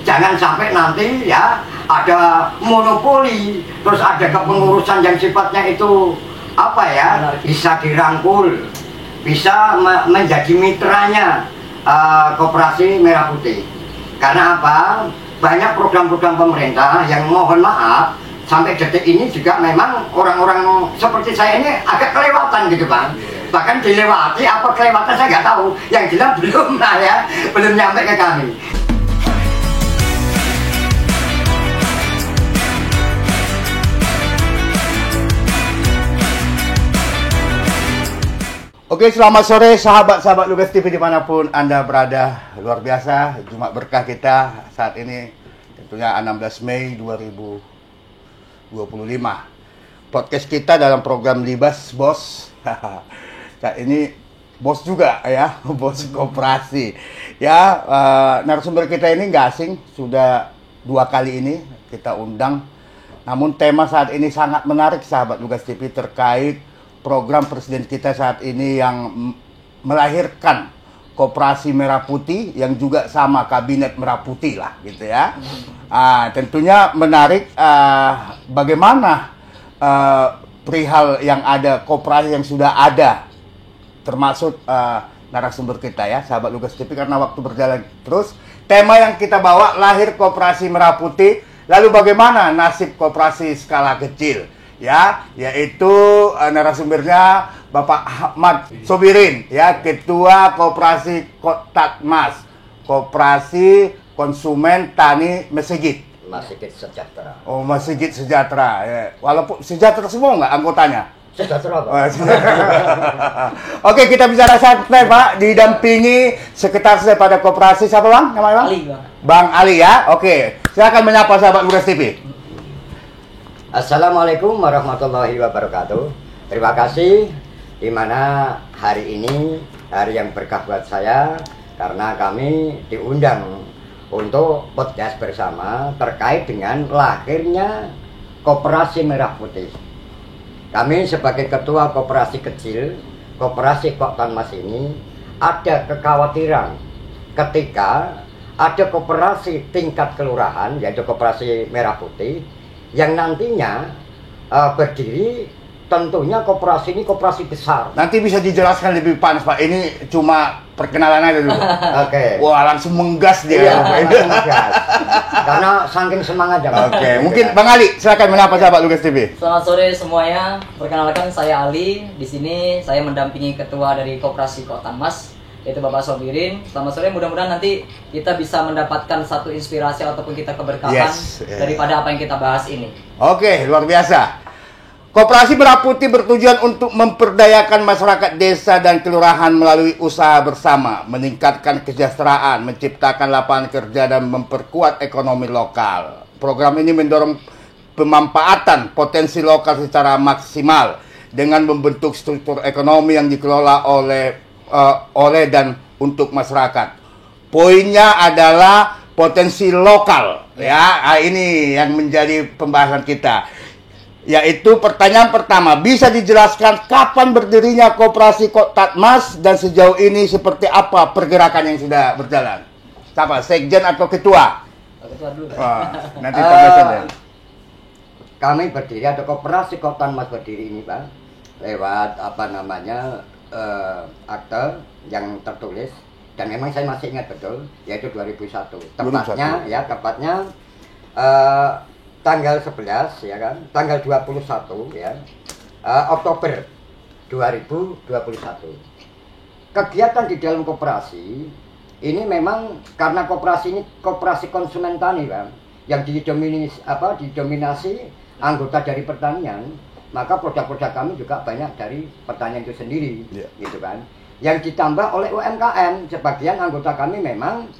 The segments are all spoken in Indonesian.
jangan sampai nanti ya ada monopoli, terus ada kepengurusan yang sifatnya itu apa ya, bisa dirangkul, bisa menjadi mitranya Koperasi Merah Putih. Karena apa? Banyak program-program pemerintah yang mohon maaf sampai detik ini juga memang orang-orang seperti saya ini agak kelewatan gitu Bang. Bahkan dilewati apa kelewatan saya nggak tahu. Yang jelas belum lah ya, belum nyampe ke kami. Oke, selamat sore sahabat-sahabat Lugas TV dimanapun Anda berada. Luar biasa, Jumat berkah kita saat ini tentunya 16 Mei 2025. Podcast kita dalam program Libas Bos. Saat ini bos juga ya, bos koperasi. Ya, narasumber kita ini nggak asing, sudah 2 kali ini kita undang. Namun tema saat ini sangat menarik sahabat Lugas TV terkait program presiden kita saat ini yang melahirkan Koperasi Merah Putih yang juga sama Kabinet Merah Putih lah gitu ya. Tentunya menarik bagaimana perihal yang ada, koperasi yang sudah ada, termasuk narasumber kita ya sahabat Lugas TV, karena waktu berjalan terus. Tema yang kita bawa lahir Koperasi Merah Putih, lalu bagaimana nasib koperasi skala kecil? Ya, yaitu narasumbernya Bapak Ahmad Sobirin, ya, Ketua Koperasi Kotatmas, Koperasi Konsumen Tani Mesjid. Mesjid Sejahtera. Oh, Mesjid Sejahtera. Ya. Walaupun sejahtera semua nggak anggotanya? Sejahtera, Pak. Oke, kita bicara santai, Pak. Didampingi sekretaris daripada koperasi, siapa Bang? Namanya Bang? Ali, Bang. Bang Ali ya. Oke, silakan menyapa sahabat Lugas TV. Assalamualaikum warahmatullahi wabarakatuh. Terima kasih di mana hari ini hari yang berkah buat saya karena kami diundang untuk podcast bersama terkait dengan lahirnya Koperasi Merah Putih. Kami sebagai ketua koperasi kecil, Koperasi Kotatmas ini ada kekhawatiran ketika ada koperasi tingkat kelurahan yaitu Koperasi Merah Putih yang nantinya berdiri, tentunya koperasi ini koperasi besar. Nanti bisa dijelaskan lebih panas Pak, ini cuma perkenalan aja dulu. Oke. Wah, langsung menggas dia. Iya, menggas. Karena saking semangatnya. Oke, mungkin Bang Ali, silakan menyapa sahabat Lugas TV. Selamat sore semuanya. Perkenalkan saya Ali. Di sini saya mendampingi ketua dari Koperasi Kotatmas, yaitu Bapak Sobirin. Selamat sore, mudah-mudahan nanti kita bisa mendapatkan satu inspirasi ataupun kita keberkahan daripada apa yang kita bahas ini. Oke, luar biasa. Koperasi Merah Putih bertujuan untuk memperdayakan masyarakat desa dan kelurahan melalui usaha bersama, meningkatkan kesejahteraan, menciptakan lapangan kerja dan memperkuat ekonomi lokal. Program ini mendorong pemanfaatan potensi lokal secara maksimal dengan membentuk struktur ekonomi yang dikelola oleh dan untuk masyarakat. Poinnya adalah potensi lokal ya. Ini yang menjadi pembahasan kita. Yaitu pertanyaan pertama, bisa dijelaskan kapan berdirinya Koperasi Kotatmas dan sejauh ini seperti apa pergerakan yang sudah berjalan? Siapa? Sekjen atau ketua? Ketua dulu. Nanti pembahasannya. Kami berdiri atau Koperasi Kotatmas berdiri ini Pak lewat apa namanya akte yang tertulis dan memang saya masih ingat betul yaitu 2001 tepatnya tanggal 11 ya kan, tanggal 21 ya Oktober 2021. Kegiatan di dalam koperasi ini memang karena koperasi ini koperasi konsumen tani Bang, yang didominasi anggota dari pertanian, maka produk-produk kami juga banyak dari pertanian itu sendiri, gitu kan. Yang ditambah oleh UMKM, sebagian anggota kami memang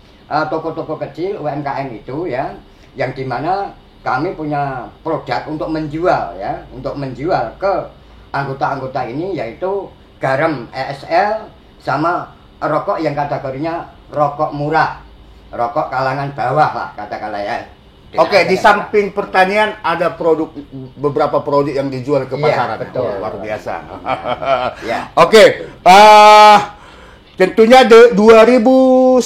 toko-toko kecil UMKM itu ya, yang dimana kami punya produk untuk menjual ya, untuk menjual ke anggota-anggota ini yaitu garam ESL sama rokok yang kategorinya rokok murah, rokok kalangan bawah lah katakanlah ya. Oke, di samping pertanian ada beberapa produk yang dijual ke pasaran. Betul. Luar biasa. Ya. Oke, tentunya 2021.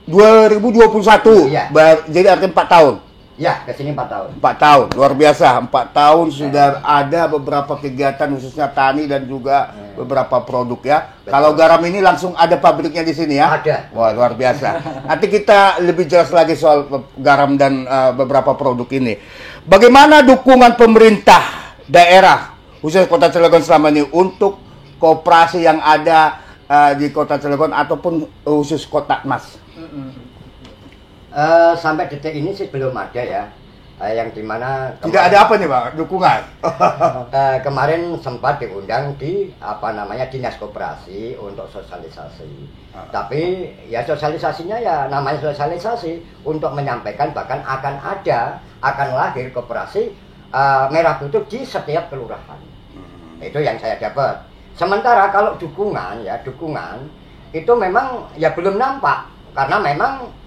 2021. Iya. Jadi artinya 4 tahun. Ya, kesini 4 tahun. 4 tahun, luar biasa. 4 tahun sudah ada beberapa kegiatan khususnya tani dan juga beberapa produk ya. Betul. Kalau garam ini langsung ada pabriknya di sini ya? Ada. Wah, luar biasa. Nanti kita lebih jelas lagi soal garam dan beberapa produk ini. Bagaimana dukungan pemerintah daerah, khusus Kota Cilegon selama ini untuk koperasi yang ada di Kota Cilegon ataupun khusus Kota Mas? Sampai detik ini sih belum ada ya, yang dimana Tidak ada apa nih Bang, dukungan? kemarin sempat diundang di Dinas Koperasi untuk sosialisasi. Tapi ya sosialisasinya ya namanya sosialisasi untuk menyampaikan bahkan akan lahir koperasi Merah Putih di setiap kelurahan. Itu yang saya dapat. Sementara kalau dukungan itu memang ya belum nampak karena memang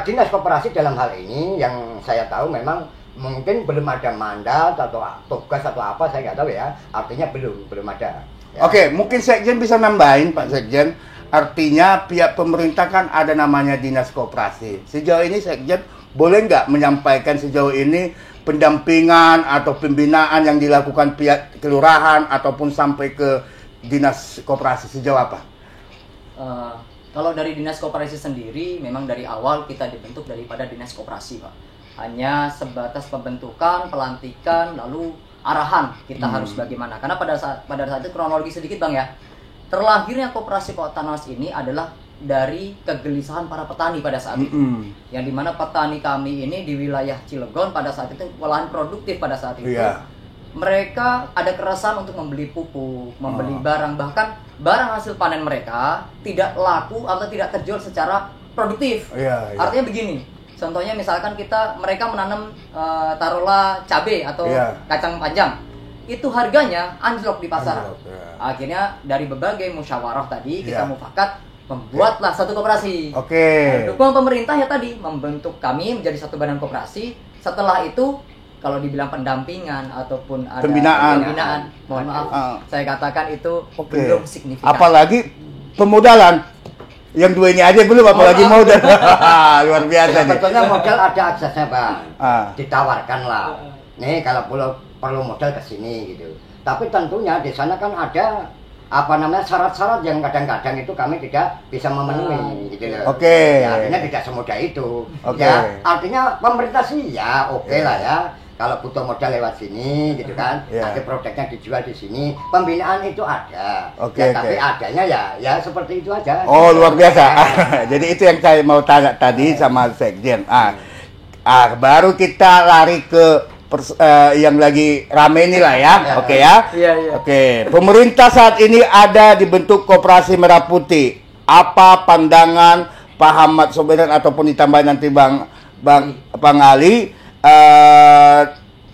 Dinas Koperasi dalam hal ini yang saya tahu memang mungkin belum ada mandat atau tugas atau apa, saya nggak tahu ya. Artinya belum ada. Ya. Oke, mungkin Sekjen bisa nambahin Pak Sekjen. Artinya pihak pemerintah kan ada namanya Dinas Koperasi. Sejauh ini Sekjen boleh nggak menyampaikan sejauh ini pendampingan atau pembinaan yang dilakukan pihak kelurahan ataupun sampai ke Dinas Koperasi sejauh apa? Kalau dari Dinas Koperasi sendiri, memang dari awal kita dibentuk daripada Dinas Koperasi, Pak. Hanya sebatas pembentukan, pelantikan, lalu arahan kita harus bagaimana. Karena pada saat itu kronologi sedikit Bang ya, terlahirnya Koperasi Kota Mas ini adalah dari kegelisahan para petani pada saat itu. Yang dimana petani kami ini di wilayah Cilegon pada saat itu lahan produktif pada saat itu. Iya. Mereka ada keresahan untuk membeli pupuk, membeli barang, bahkan barang hasil panen mereka tidak laku atau tidak terjual secara produktif. Iya. Artinya begini, contohnya misalkan mereka menanam taruhlah cabai atau kacang panjang, itu harganya anjlok di pasar. Akhirnya dari berbagai musyawarah tadi kita mufakat membuatlah satu koperasi. Dukungan pemerintah ya tadi membentuk kami menjadi satu badan koperasi. Setelah itu kalau dibilang pendampingan ataupun ada pembinaan, mohon maaf, saya katakan itu belum signifikan. Apalagi pemodalan. Yang dua ini aja belum, apalagi modal. Luar biasa nih. Sebetulnya modal ada aksesnya Bang. Ditawarkan lah. Nih kalau perlu modal ke sini gitu. Tapi tentunya di sana kan ada syarat-syarat yang kadang-kadang itu kami tidak bisa memenuhi gitu loh. Ya, artinya tidak semudah itu. Ya, artinya pemerintah sih ya lah ya. Kalau butuh modal lewat sini gitu kan, nanti produknya dijual di sini, pembinaan itu ada. Tapi adanya ya seperti itu aja. Oh, luar biasa. Jadi itu yang saya mau tanya tadi sama Sekjen. Baru kita lari ke yang lagi rame ini lah ya. Oke ya. Oke. Pemerintah saat ini ada dibentuk Koperasi Merah Putih. Apa pandangan Pak Ahmad Soberan ataupun ditambah nanti Bang Ali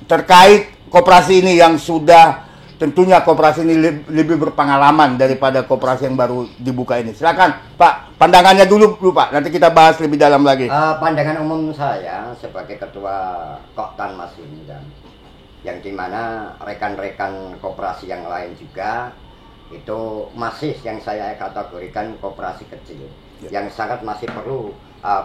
terkait koperasi ini yang sudah tentunya koperasi ini lebih berpengalaman daripada koperasi yang baru dibuka ini. Silakan Pak, pandangannya dulu Pak, nanti kita bahas lebih dalam lagi. Pandangan umum saya sebagai ketua Koktan Mas ini dan yang dimana rekan-rekan koperasi yang lain juga itu masih yang saya kategorikan koperasi kecil yang sangat masih perlu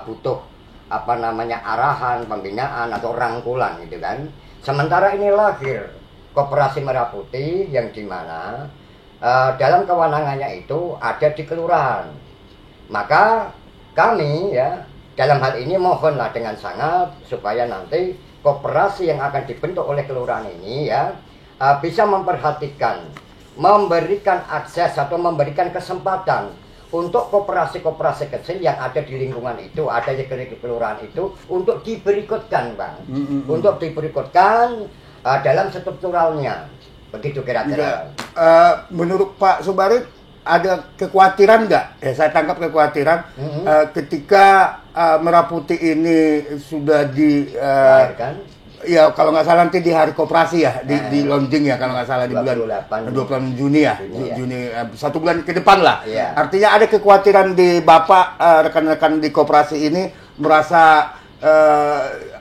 butuh arahan, pembinaan atau rangkulan gitu kan. Sementara ini lahir Koperasi Merah Putih yang dimana dalam kewenangannya itu ada di kelurahan. Maka kami ya dalam hal ini mohonlah dengan sangat supaya nanti koperasi yang akan dibentuk oleh kelurahan ini ya bisa memperhatikan, memberikan akses atau memberikan kesempatan untuk koperasi-koperasi kecil yang ada di lingkungan itu, ada di kelurahan itu, untuk diberikutkan, Bang. Untuk diberikutkan dalam strukturalnya. Begitu kira-kira. Menurut Pak Sobari, ada kekhawatiran nggak? Saya tangkap kekhawatiran ketika Merah Putih ini sudah ya kalau nggak salah nanti di hari koperasi ya, di launching ya kalau nggak salah di bulan 28 Juni ya, Juni 1 bulan ke depan lah. Artinya ada kekhawatiran di Bapak rekan-rekan di koperasi ini merasa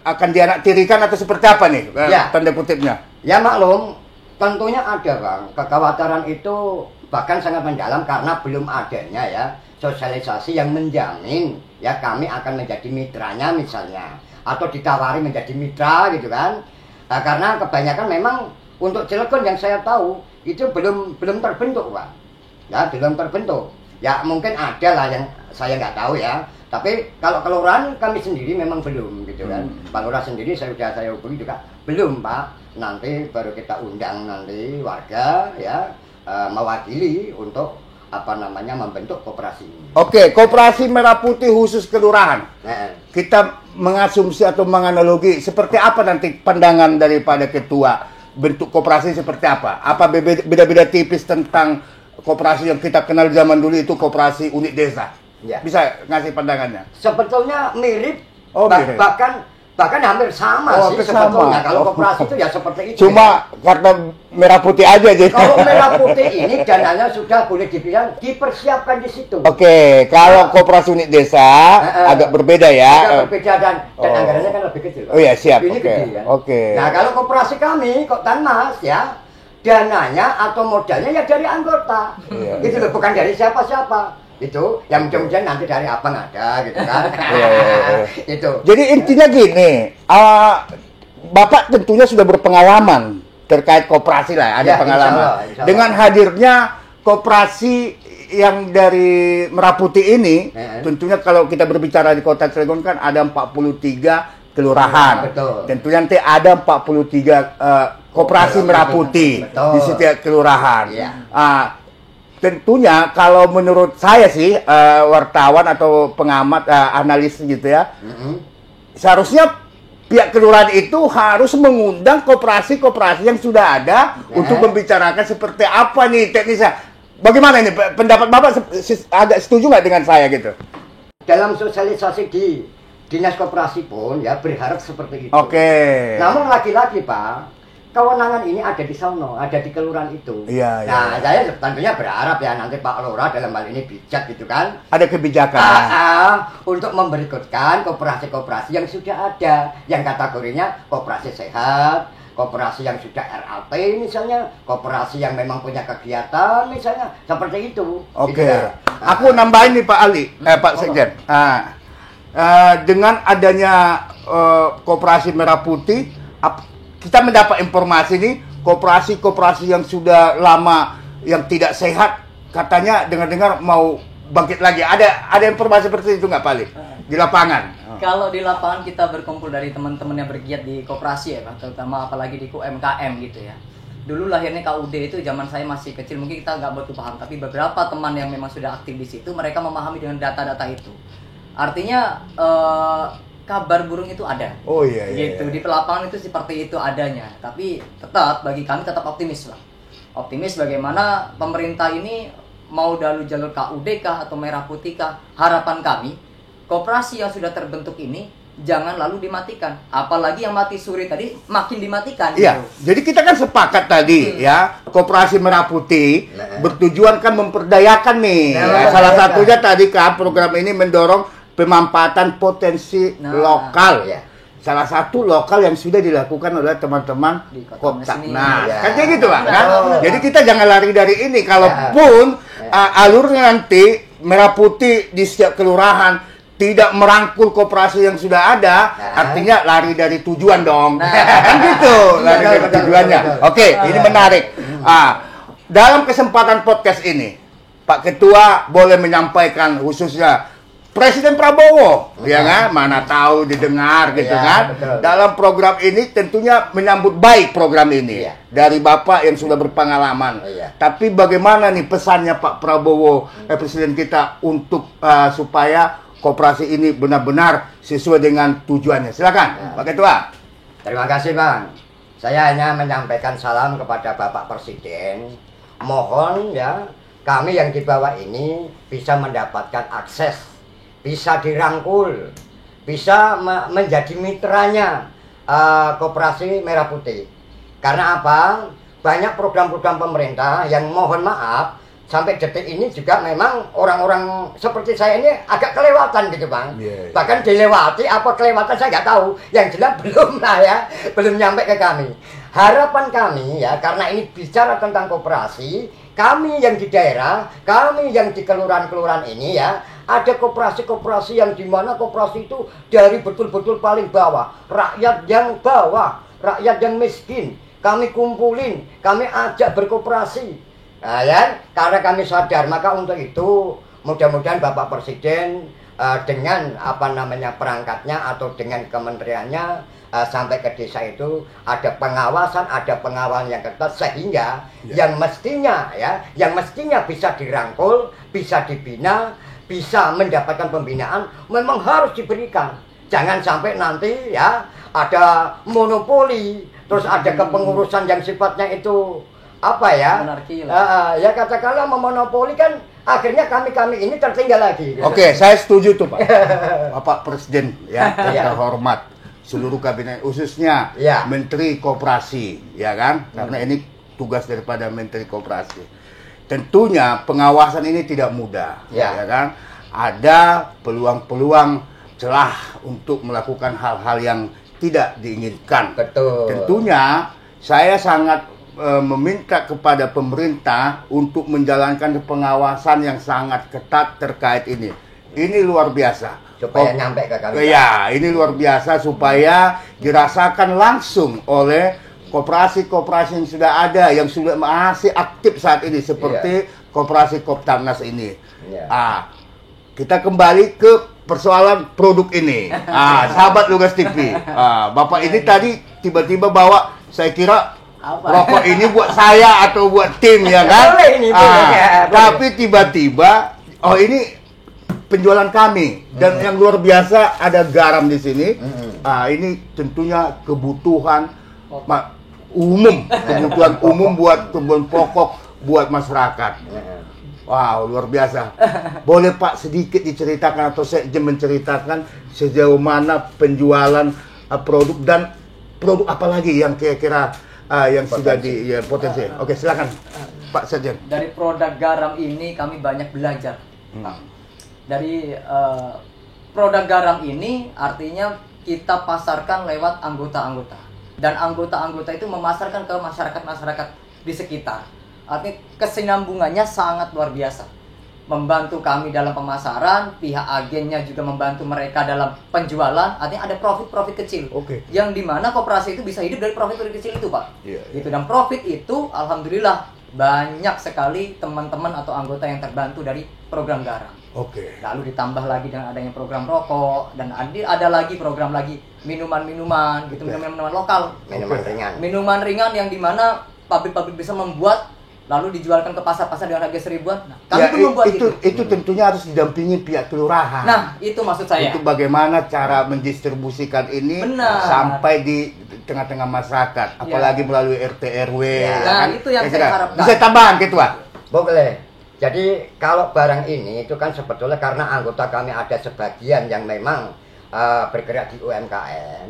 akan dianaktirikan atau seperti apa nih tanda kutipnya? Ya maklum, tentunya ada Bang, kekhawatiran itu bahkan sangat mendalam karena belum adanya ya sosialisasi yang menjamin ya kami akan menjadi mitranya misalnya atau ditawari menjadi mitra gitu kan. Nah, karena kebanyakan memang untuk Cilegon yang saya tahu itu belum terbentuk Pak. Ya belum terbentuk. Ya mungkin ada lah yang saya nggak tahu ya. Tapi kalau kelurahan kami sendiri memang belum gitu kan. Pak Lurah sendiri saya hubungi juga belum Pak. Nanti baru kita undang nanti warga ya mewakili untuk membentuk koperasi ini. Oke, koperasi Merah Putih khusus kelurahan. Kita mengasumsi atau menganalogi seperti apa nanti pandangan daripada ketua, bentuk koperasi seperti apa? Apa beda-beda tipis tentang koperasi yang kita kenal zaman dulu itu koperasi unit desa? Ya. Bisa ngasih pandangannya? Sebetulnya mirip, mirip. bahkan hampir sama sih sebetulnya. Kalau koperasi itu ya seperti itu. Cuma ya. Karena Merah Putih aja jadi. Kalau Merah Putih ini dananya sudah boleh dibilang dipersiapkan di situ. Oke, kalau koperasi unit desa agak berbeda ya. Agak berbeda dan anggarannya kan lebih kecil. Oh iya siap. Ini gede kan. Oke. Nah kalau koperasi kami kok Tanmas ya dananya atau modalnya ya dari anggota. Gitu loh, bukan dari siapa-siapa. Itu yang mudah-mudahan nanti dari abang ada gitu kan. Itu. Jadi intinya gini, Bapak tentunya sudah berpengalaman terkait koperasi lah, ada pengalaman. Insya Allah. Dengan hadirnya koperasi yang dari Merah Putih ini, tentunya kalau kita berbicara di Kota Cilegon kan ada 43 kelurahan. Betul. Tentunya nanti ada 43 koperasi Merah Putih di setiap kelurahan. Tentunya kalau menurut saya sih wartawan atau pengamat analis gitu ya, seharusnya pihak kelurahan itu harus mengundang koperasi-koperasi yang sudah ada untuk membicarakan seperti apa nih teknisnya. Bagaimana ini pendapat Bapak, agak setuju nggak dengan saya gitu? Dalam sosialisasi di dinas koperasi pun ya berharap seperti itu. Oke. Namun lagi-lagi Pak, kewenangan ini ada di sono, ada di kelurahan itu. Iya, nah, saya tentunya berharap ya nanti Pak Lurah dalam hal ini bijak gitu kan. Ada kebijakan. Untuk memberikutkan koperasi-koperasi yang sudah ada, yang kategorinya koperasi sehat, koperasi yang sudah RAP misalnya, koperasi yang memang punya kegiatan misalnya, seperti itu. Oke. Gitu. Aku nambahin nih Pak Ali, Pak Sekjen. Dengan adanya koperasi Merah Putih, kita mendapat informasi nih, koperasi-koperasi yang sudah lama yang tidak sehat katanya dengar-dengar mau bangkit lagi. Ada informasi seperti itu nggak Pak Ali? Di lapangan? Kalau di lapangan kita berkumpul dari teman-teman yang bergiat di koperasi ya Pak, terutama apalagi di UMKM gitu ya. Dulu lahirnya KUD itu zaman saya masih kecil, mungkin kita nggak betul paham, tapi beberapa teman yang memang sudah aktif di situ, mereka memahami dengan data-data itu. Artinya kabar burung itu ada. Oh iya. Gitu. Di lapangan itu seperti itu adanya. Tapi tetap bagi kami tetap optimis lah. Optimis bagaimana pemerintah ini mau dalam jalur KUD kah atau Merah Putih kah? Harapan kami koperasi yang sudah terbentuk ini jangan lalu dimatikan. Apalagi yang mati suri tadi makin dimatikan. Iya. Gitu. Jadi kita kan sepakat tadi ya, koperasi Merah Putih bertujuan kan memperdayakan nih. Salah satunya tadi kan program ini mendorong pemanfaatan potensi lokal. Salah satu lokal yang sudah dilakukan oleh teman-teman Kopta. Nah, kan kayak gitu Pak. Kan? Jadi kita jangan lari dari ini. Kalaupun alurnya nanti Merah Putih di setiap kelurahan tidak merangkul koperasi yang sudah ada, artinya lari dari tujuan dong. Kan gitu, lari dari tujuannya. Oke, ini menarik. Dalam kesempatan podcast ini, Pak Ketua boleh menyampaikan khususnya Presiden Prabowo, ya kan? Mana tahu didengar gitu kan? Betul. Dalam program ini tentunya menyambut baik program ini dari Bapak yang sudah berpengalaman. Tapi bagaimana nih pesannya Pak Prabowo, Presiden kita untuk supaya koperasi ini benar-benar sesuai dengan tujuannya? Silakan, Pak Ketua. Terima kasih Bang. Saya hanya menyampaikan salam kepada Bapak Presiden. Mohon ya kami yang di bawah ini bisa mendapatkan akses, bisa dirangkul, bisa menjadi mitranya koperasi Merah Putih. Karena apa? Banyak program-program pemerintah yang mohon maaf sampai detik ini juga memang orang-orang seperti saya ini agak kelewatan gitu Bang. Bahkan dilewati apa kelewatan saya nggak tahu. Yang jelas belum lah ya, belum nyampe ke kami. Harapan kami ya, karena ini bicara tentang koperasi, kami yang di daerah, kami yang di kelurahan-kelurahan ini ya, ada koperasi-koperasi yang dimana koperasi itu dari betul-betul paling bawah, rakyat yang bawah, rakyat yang miskin, kami kumpulin, kami ajak berkoperasi. Nah, ya, karena kami sadar, maka untuk itu mudah-mudahan Bapak Presiden dengan perangkatnya atau dengan kementeriannya sampai ke desa itu ada pengawasan, ada pengawalan yang ketat sehingga yang mestinya bisa dirangkul, bisa dibina, bisa mendapatkan pembinaan memang harus diberikan. Jangan sampai nanti ya ada monopoli, terus ada kepengurusan yang sifatnya itu Monarki lah. Ya katakanlah memonopoli kan akhirnya kami ini tertinggal lagi. Oke, saya setuju tuh Pak. Bapak Presiden ya, yang terhormat, seluruh kabinet khususnya Menteri Koperasi, ya kan? Karena ini tugas daripada Menteri Koperasi. Tentunya pengawasan ini tidak mudah, ya kan? Ada peluang-peluang celah untuk melakukan hal-hal yang tidak diinginkan. Betul. Tentunya saya sangat meminta kepada pemerintah untuk menjalankan pengawasan yang sangat ketat terkait ini. Ini luar biasa. Supaya nyampe ke kami. Ya, ini luar biasa supaya dirasakan langsung oleh koperasi-koperasi yang sudah ada, yang sudah masih aktif saat ini seperti koperasi Koptarnas ini. Kita kembali ke persoalan produk ini. Sahabat Lugas TV. Bapak ini tadi tiba-tiba bawa, saya kira rokok ini buat saya atau buat tim, ya kan? Boleh ini, boleh. Tapi tiba-tiba, ini penjualan kami, dan yang luar biasa ada garam di sini. Ini tentunya kebutuhan umum, kebutuhan umum buat kebutuhan pokok buat masyarakat. Wow, luar biasa. Boleh Pak sedikit diceritakan atau saya menceritakan sejauh mana penjualan produk dan produk apa lagi yang kira-kira yang potensi. Sudah di potensi. Oke, silakan Pak Sekjen. Dari produk garam ini kami banyak belajar. Dari produk garam ini artinya kita pasarkan lewat anggota-anggota, dan anggota-anggota itu memasarkan ke masyarakat-masyarakat di sekitar. Artinya kesinambungannya sangat luar biasa. Membantu kami dalam pemasaran, pihak agennya juga membantu mereka dalam penjualan. Artinya ada profit kecil. Yang dimana koperasi itu bisa hidup dari profit kecil itu, Pak. Gitu. Dan profit itu alhamdulillah banyak sekali teman-teman atau anggota yang terbantu dari program garam. Lalu ditambah lagi dengan adanya program rokok, dan ada lagi program lagi minuman-minuman gitu, minuman-minuman lokal, minuman ringan yang dimana pabrik-pabrik bisa membuat lalu dijualkan ke pasar-pasar dengan harga 1.000-an. Nah, kami pun membuat itu tentunya harus didampingi pihak kelurahan. Nah, itu maksud saya. Itu bagaimana cara mendistribusikan ini sampai di tengah-tengah masyarakat, apalagi melalui RT RW. Nah, itu yang saya harapkan. Bisa tambahan gitu, Pak? Boleh. Jadi kalau barang ini itu kan sebetulnya karena anggota kami ada sebagian yang memang bergerak di UMKM.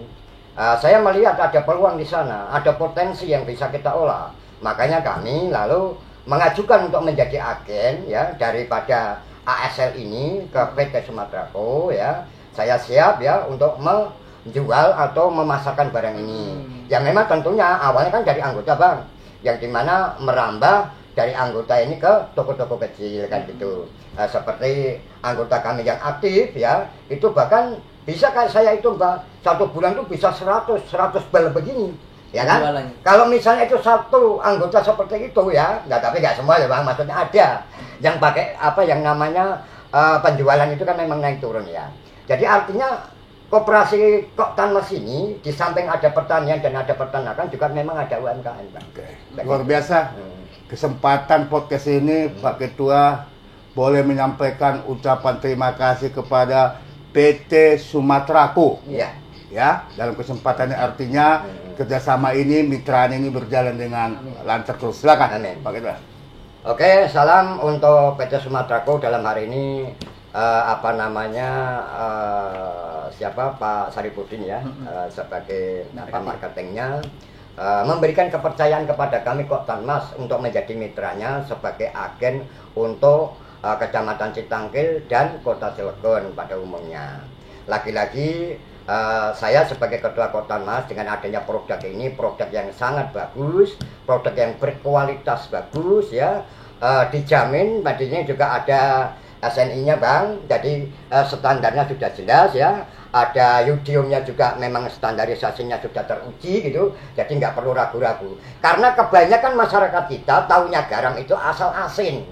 Saya melihat ada peluang di sana, ada potensi yang bisa kita olah. Makanya kami lalu mengajukan untuk menjadi agen ya daripada ASL ini ke PT Sumatrako ya. Saya siap ya untuk menjual atau memasarkan barang ini. Yang memang tentunya awalnya kan dari anggota Bang, yang dimana merambah dari anggota ini ke toko-toko kecil kan gitu. Seperti anggota kami yang aktif ya, itu bahkan bisa kayak saya itu Mbak, 1 bulan itu bisa 100 bal begini. Ya kan? Kalau misalnya itu satu anggota seperti itu ya, tapi nggak semua ya Bang, maksudnya ada yang pakai yang namanya penjualan itu kan memang naik turun ya. Jadi artinya koperasi Koptarnas ini di samping ada pertanian dan ada peternakan juga memang ada UMKM Bang. Luar biasa. Kesempatan podcast ini Pak Ketua boleh menyampaikan ucapan terima kasih kepada PT Sumatrako. Ya, dalam kesempatan ini artinya kerjasama ini, mitraan ini berjalan dengan lancar terus. Silakan, Pak Ketua. Oke, salam untuk PT Sumatrako dalam hari ini Pak Saripudin ya sebagai marketingnya memberikan kepercayaan kepada kami Koptarnas untuk menjadi mitranya sebagai agen untuk Kecamatan Citangkil dan Kota Cilegon pada umumnya. Lagi-lagi saya sebagai Ketua Koptarnas dengan adanya produk ini, produk yang sangat bagus, produk yang berkualitas bagus ya, dijamin, tadinya juga ada SNI-nya Bang, jadi standarnya sudah jelas ya. Ada yudiumnya juga memang standarisasinya sudah teruji gitu, jadi nggak perlu ragu-ragu. Karena kebanyakan masyarakat kita taunya garam itu asal asin,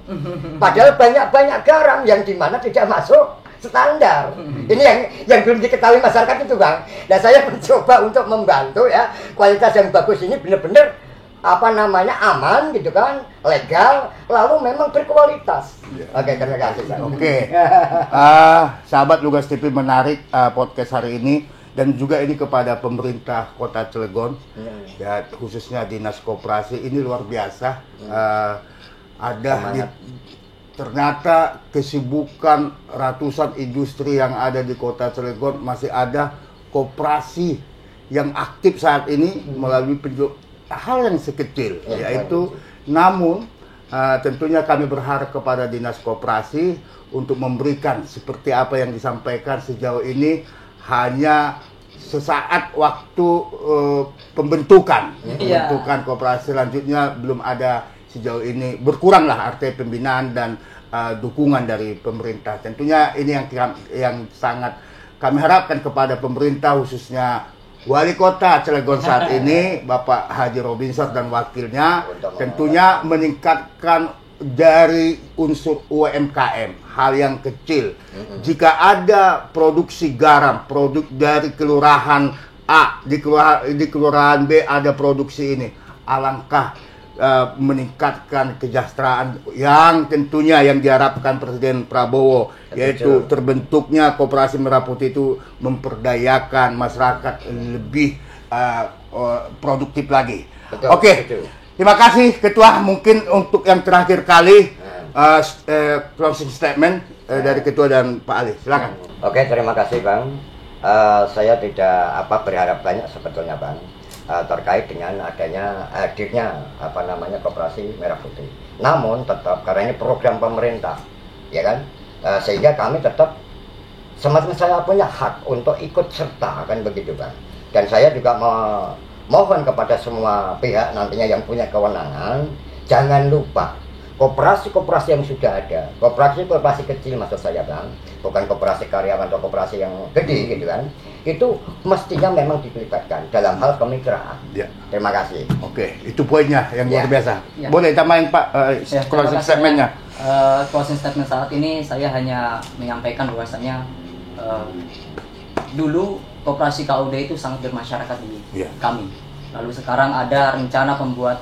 padahal banyak garam yang dimana tidak masuk standar. Ini yang belum diketahui masyarakat itu Bang. Nah saya mencoba untuk membantu ya, kualitas yang bagus ini benar-benar aman gitu kan, legal, lalu memang berkualitas. Oke, terima kasih. Oke. Sahabat Lugas TV menarik podcast hari ini, dan juga ini kepada pemerintah Kota Cilegon, ya khususnya Dinas Koperasi, ini luar biasa. Ternyata kesibukan ratusan industri yang ada di Kota Cilegon, masih ada koperasi yang aktif saat ini melalui hal yang sekecil, yaitu namun tentunya kami berharap kepada Dinas Koperasi untuk memberikan seperti apa yang disampaikan sejauh ini, hanya sesaat waktu pembentukan koperasi selanjutnya belum ada sejauh ini, berkuranglah arti pembinaan dan dukungan dari pemerintah. Tentunya ini yang sangat kami harapkan kepada pemerintah, khususnya Wali Kota Cilegon saat ini, Bapak Haji Robinson dan wakilnya, tentunya meningkatkan dari unsur UMKM, hal yang kecil. Jika ada produksi garam, produk dari kelurahan A, di kelurahan B ada produksi ini, alangkah meningkatkan kesejahteraan yang tentunya yang diharapkan Presiden Prabowo, yaitu terbentuknya Koperasi Merah Putih itu memperdayakan masyarakat lebih produktif lagi. Oke. Terima kasih Ketua. Mungkin untuk yang terakhir kali closing statement dari Ketua dan Pak Ali. Silakan. Oke, terima kasih Bang. Saya tidak berharap banyak sebetulnya Bang, terkait dengan adanya hadirnya Koperasi Merah Putih. Namun tetap karena ini program pemerintah, ya kan, sehingga kami tetap semacam saya punya hak untuk ikut serta, kan begitu Bang. Dan saya juga mohon kepada semua pihak nantinya yang punya kewenangan, jangan lupa koperasi-koperasi yang sudah ada, koperasi kecil maksud saya Bang, bukan koperasi karyawan atau koperasi yang gede gitu kan, itu mestinya memang dilibatkan dalam hal kemitraan. Terima kasih. Oke, itu poinnya yang luar biasa. Boleh tambahin Pak closing statementnya? Closing statement saat ini saya hanya menyampaikan bahwasanya dulu koperasi KUD itu sangat bermasyarakat di kami. Lalu sekarang ada rencana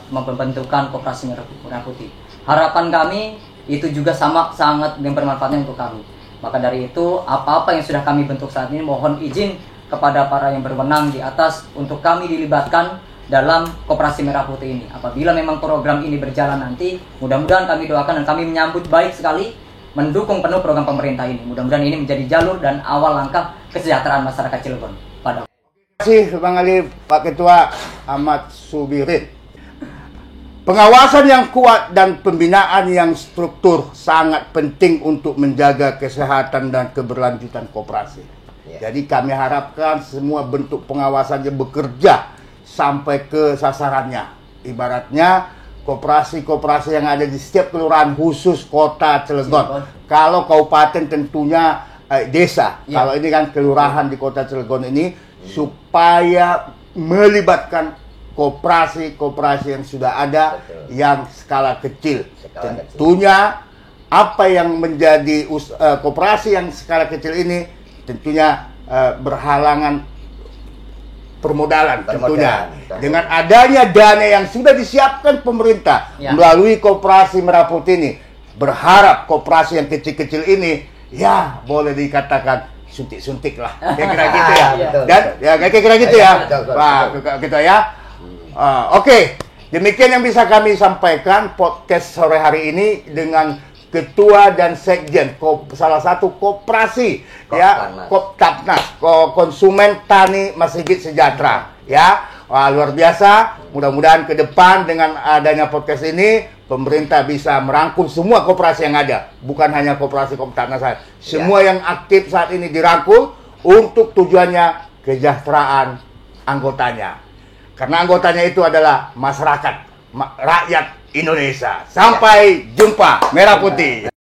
pembentukan Koperasi Merah Putih. Harapan kami itu juga sangat bermanfaatnya untuk kami. Maka dari itu, apa-apa yang sudah kami bentuk saat ini, mohon izin kepada para yang berwenang di atas untuk kami dilibatkan dalam Koperasi Merah Putih ini. Apabila memang program ini berjalan nanti, mudah-mudahan kami doakan dan kami menyambut baik sekali, mendukung penuh program pemerintah ini. Mudah-mudahan ini menjadi jalur dan awal langkah kesejahteraan masyarakat Cilegon. Terima kasih Bang Ali, Pak Ketua Ahmad Subirin. Pengawasan yang kuat dan pembinaan yang struktur sangat penting untuk menjaga kesehatan dan keberlanjutan koperasi. Jadi kami harapkan semua bentuk pengawasannya bekerja sampai ke sasarannya. Ibaratnya koperasi-koperasi yang ada di setiap kelurahan khusus Kota Cilegon. Kalau kabupaten tentunya desa. Kalau ini kan kelurahan di Kota Cilegon ini, supaya melibatkan koperasi-koperasi yang sudah ada yang skala kecil. Tentunya apa yang menjadi koperasi yang skala kecil ini tentunya berhalangan permodalan tentunya. Dengan adanya dana yang sudah disiapkan pemerintah melalui Koperasi Merah Putih ini, berharap koperasi yang kecil-kecil ini ya boleh dikatakan suntik-suntik lah. Kira-kira gitu ya. Dan ya kira-kira gitu ya. Pak kita ya. Oke, demikian yang bisa kami sampaikan podcast sore hari ini dengan Ketua dan Sekjen salah satu koperasi Koptapnas, Konsumen Tani Masjid Sejahtera ya. Wah, luar biasa. Mudah-mudahan ke depan dengan adanya podcast ini pemerintah bisa merangkul semua koperasi yang ada, bukan hanya koperasi Koptapnas saja. Semua yang aktif saat ini dirangkul untuk tujuannya kesejahteraan anggotanya. Karena anggotanya itu adalah masyarakat, rakyat Indonesia. Sampai jumpa, Merah Putih.